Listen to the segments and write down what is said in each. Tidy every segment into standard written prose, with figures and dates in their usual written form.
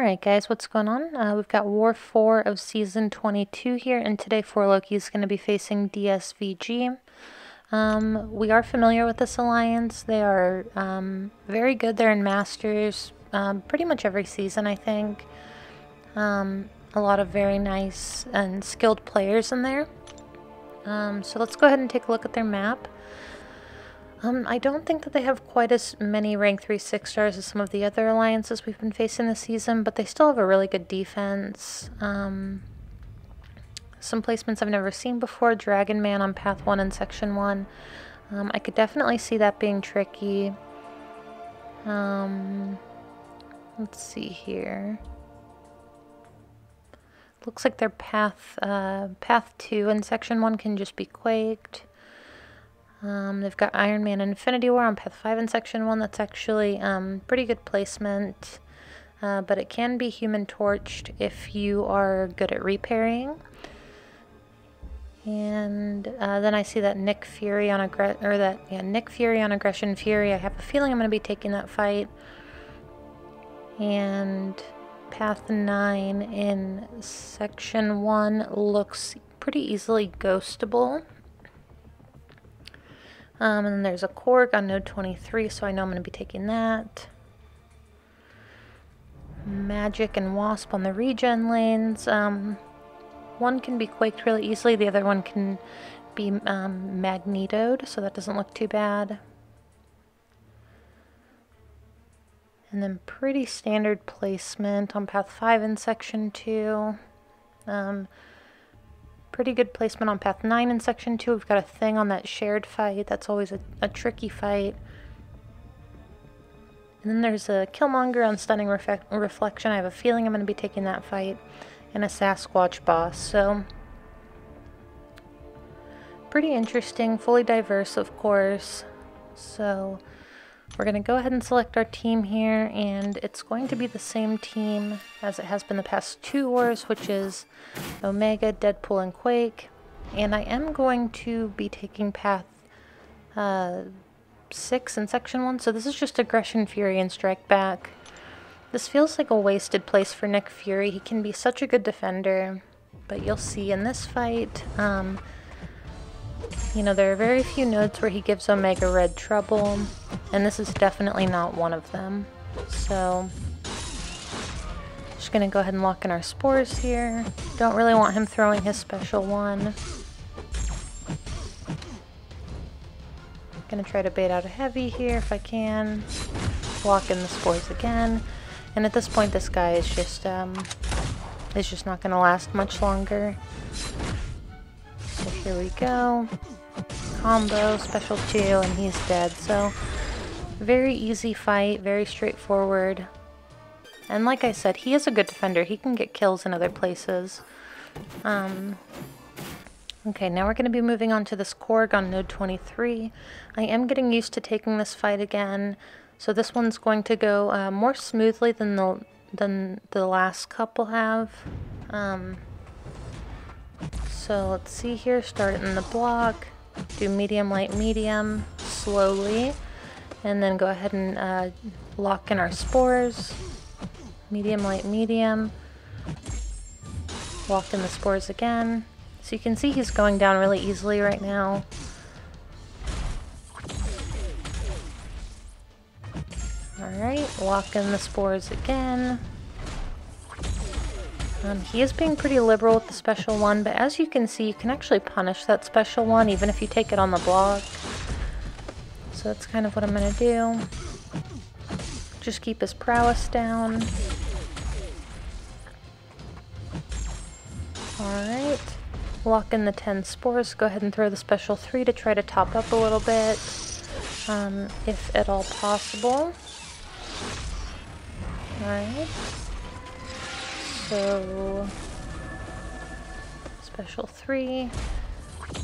Alright guys, what's going on? We've got War 4 of Season 22 here, and today For Loki is going to be facing DSVG. We are familiar with this alliance. They are very good. They're in Masters pretty much every season, I think. A lot of very nice and skilled players in there. So let's go ahead and take a look at their map. I don't think that they have quite as many rank 3 6-stars as some of the other alliances we've been facing this season, but they still have a really good defense. Some placements I've never seen before. Dragon Man on Path 1 and Section 1. I could definitely see that being tricky. Let's see here. Looks like their Path 2 and Section 1 can just be quaked. They've got Iron Man and Infinity War on Path 5 in Section 1. That's actually pretty good placement, but it can be Human Torched if you are good at repairing. And then I see that Nick Fury on Nick Fury on Aggression Fury. I have a feeling I'm going to be taking that fight. And Path 9 in Section 1 looks pretty easily ghostable. And then there's a Korg on node 23, so I know I'm going to be taking that. Magic and Wasp on the regen lanes. One can be quaked really easily, the other one can be magnetoed, so that doesn't look too bad. And then pretty standard placement on Path 5 in Section 2. Pretty good placement on Path 9 in Section 2. We've got a thing on that shared fight. That's always a tricky fight. And then there's a Killmonger on Stunning Reflection. I have a feeling I'm going to be taking that fight. And a Sasquatch boss. So, pretty interesting. Fully diverse, of course. So, we're going to go ahead and select our team here, and it's going to be the same team as it has been the past 2 wars, which is Omega, Deadpool, and Quake. And I am going to be taking Path 6 in Section 1, so this is just Aggression, Fury, and Strike Back. This feels like a wasted place for Nick Fury. He can be such a good defender, but you'll see in this fight, you know, there are very few nodes where he gives Omega red trouble, and this is definitely not one of them. So, just gonna go ahead and lock in our spores here. Don't really want him throwing his special one. Gonna try to bait out a heavy here if I can. Lock in the spores again. And at this point, this guy is just not gonna last much longer. So here we go. Combo, special 2, and he's dead. So, very easy fight, very straightforward. And like I said, he is a good defender. He can get kills in other places. Okay, now we're going to be moving on to this Korg on node 23. I am getting used to taking this fight again. So this one's going to go more smoothly than the last couple have. So let's see here, start in the block, do medium, light, medium, slowly, and then go ahead and lock in our spores. Medium, light, medium, lock in the spores again. So you can see he's going down really easily right now. Alright, lock in the spores again. He is being pretty liberal with the special one, but as you can see, you can actually punish that special one even if you take it on the block. So that's kind of what I'm going to do. Just keep his prowess down. Alright, lock in the 10 spores. Go ahead and throw the special 3 to try to top up a little bit, if at all possible. Alright. So, special 3,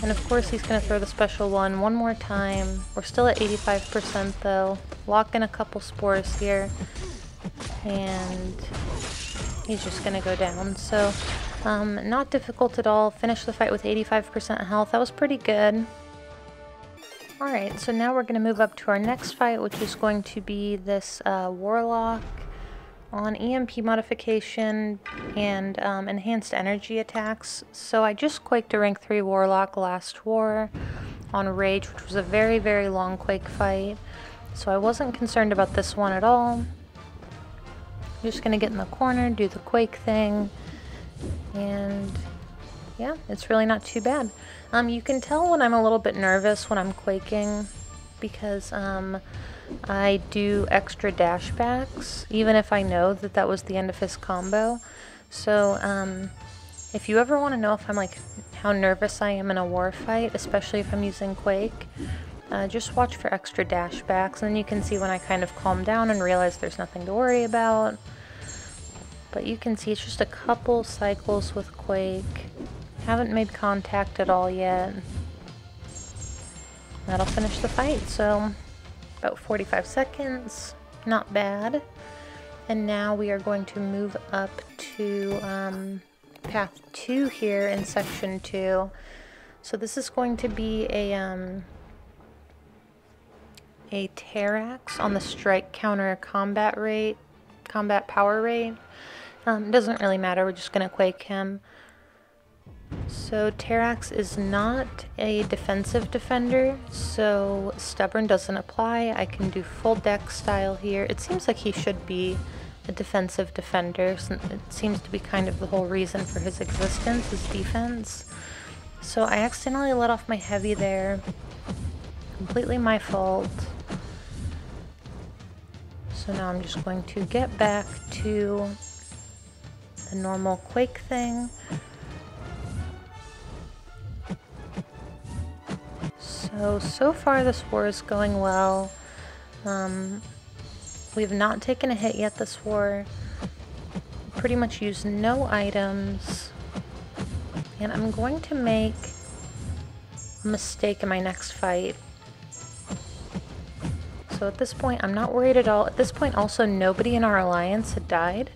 and of course he's going to throw the special 1 one more time. We're still at 85% though. Lock in a couple spores here, and he's just going to go down. So, not difficult at all. Finish the fight with 85% health. That was pretty good. Alright, so now we're going to move up to our next fight, which is going to be this Warlock on EMP Modification and enhanced energy attacks. So I just quaked a rank 3 Warlock last war on Rage, which was a very, very long quake fight. So I wasn't concerned about this one at all. I'm just gonna get in the corner, do the quake thing, and yeah, it's really not too bad. You can tell when I'm a little bit nervous when I'm quaking because I do extra dashbacks, even if I know that that was the end of his combo. So if you ever want to know if I'm like how nervous I am in a war fight, especially if I'm using Quake, just watch for extra dashbacks, and then you can see when I kind of calm down and realize there's nothing to worry about. But you can see it's just a couple cycles with Quake. Haven't made contact at all yet. That'll finish the fight, so about 45 seconds, not bad. And now we are going to move up to path 2 here in section 2. So this is going to be a Terrax on the strike counter combat power rate. Doesn't really matter, we're just gonna quake him. So Terrax is not a defensive defender, so stubborn doesn't apply. I can do full deck style here. It seems like he should be a defensive defender, since it seems to be kind of the whole reason for his existence, is defense. So I accidentally let off my heavy there. Completely my fault. So now I'm just going to get back to the normal quake thing. So far this war is going well. We've not taken a hit yet this war. Pretty much used no items. And I'm going to make a mistake in my next fight. So at this point, I'm not worried at all. At this point also, nobody in our alliance had died.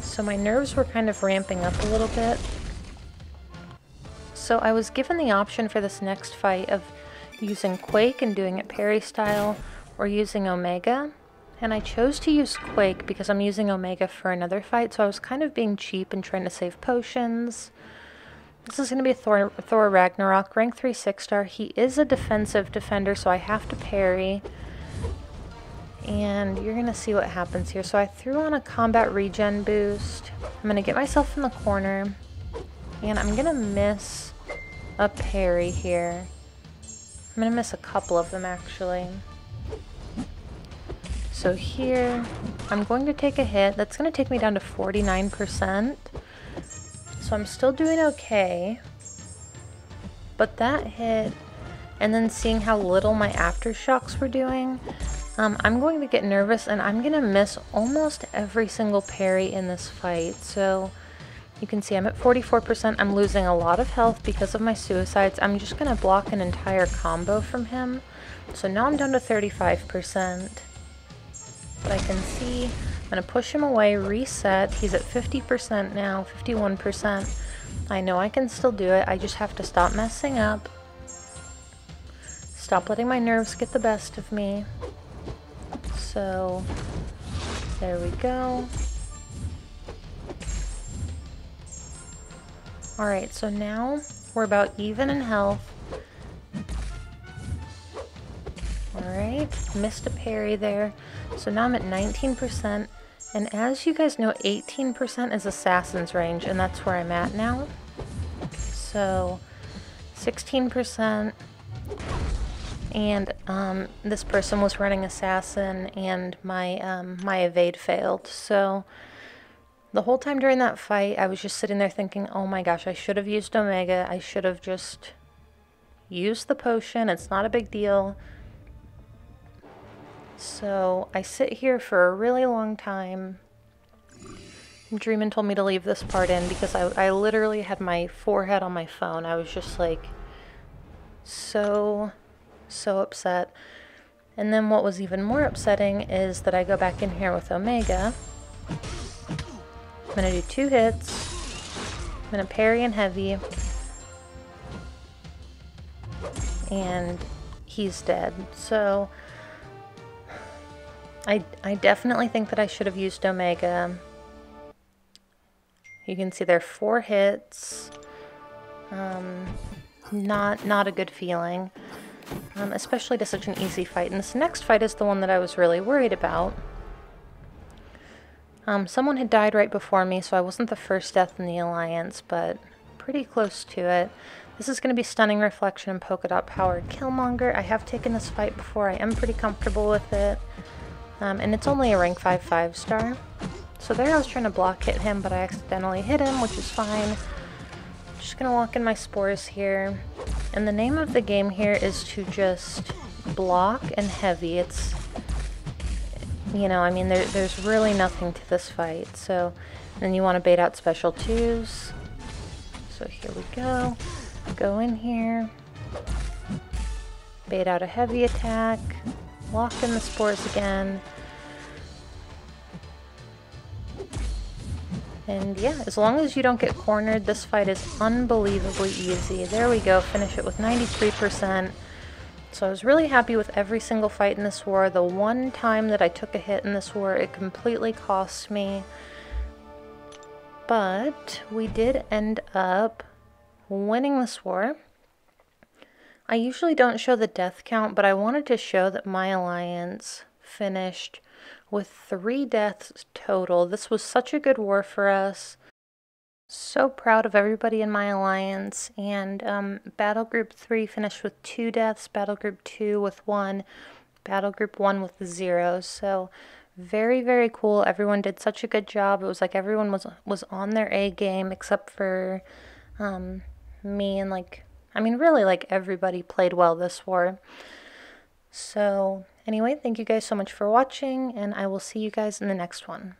So my nerves were kind of ramping up a little bit. So I was given the option for this next fight of using Quake and doing it parry style, or using Omega. And I chose to use Quake because I'm using Omega for another fight, so I was kind of being cheap and trying to save potions. This is going to be a Thor Ragnarok, rank 3 6-star. He is a defensive defender, so I have to parry. And you're going to see what happens here. So I threw on a combat regen boost. I'm going to get myself in the corner. And I'm going to miss a parry here. I'm going to miss a couple of them, actually. So here, I'm going to take a hit. That's going to take me down to 49%. So I'm still doing okay. But that hit, and then seeing how little my aftershocks were doing, I'm going to get nervous, and I'm going to miss almost every single parry in this fight. So you can see I'm at 44%. I'm losing a lot of health because of my suicides. I'm just going to block an entire combo from him. So now I'm down to 35%. But I can see I'm going to push him away, reset. He's at 50% now, 51%. I know I can still do it. I just have to stop messing up. Stop letting my nerves get the best of me. So there we go. Alright, so now we're about even in health. Alright, missed a parry there. So now I'm at 19%. And as you guys know, 18% is Assassin's range, and that's where I'm at now. So 16%. And this person was running Assassin, and my evade failed. So the whole time during that fight, I was just sitting there thinking, oh my gosh, I should have used Omega. I should have just used the potion. It's not a big deal. So I sit here for a really long time. Dreamin told me to leave this part in because I literally had my forehead on my phone. I was just like so upset. And then what was even more upsetting is that I go back in here with Omega. I'm going to do 2 hits. I'm going to parry and heavy. And he's dead. So I definitely think that I should have used Omega. You can see there are 4 hits. Not a good feeling, especially to such an easy fight. And this next fight is the one that I was really worried about. Someone had died right before me, so I wasn't the first death in the Alliance, but pretty close to it. This is going to be Stunning Reflection and Polka Dot Powered Killmonger. I have taken this fight before. I am pretty comfortable with it. And it's only a rank 5 5-star. So there I was trying to block hit him, but I accidentally hit him, which is fine. Just gonna walk in my spores here. And the name of the game here is to just block and heavy. It's, you know, I mean, there's really nothing to this fight. So then you want to bait out special 2s. So here we go. Go in here. Bait out a heavy attack. Walk in the spores again. And yeah, as long as you don't get cornered, this fight is unbelievably easy. There we go, finish it with 93%. So I was really happy with every single fight in this war. The one time that I took a hit in this war, it completely cost me. But we did end up winning this war. I usually don't show the death count, but I wanted to show that my alliance finished with 3 deaths total. This was such a good war for us. So proud of everybody in my alliance. And Battle Group 3 finished with 2 deaths, Battle Group 2 with 1, Battle Group 1 with 0. So very, very cool. Everyone did such a good job. It was like everyone was on their A game except for me, and like, I mean, really, like, everybody played well this war. So anyway, thank you guys so much for watching, and I will see you guys in the next one.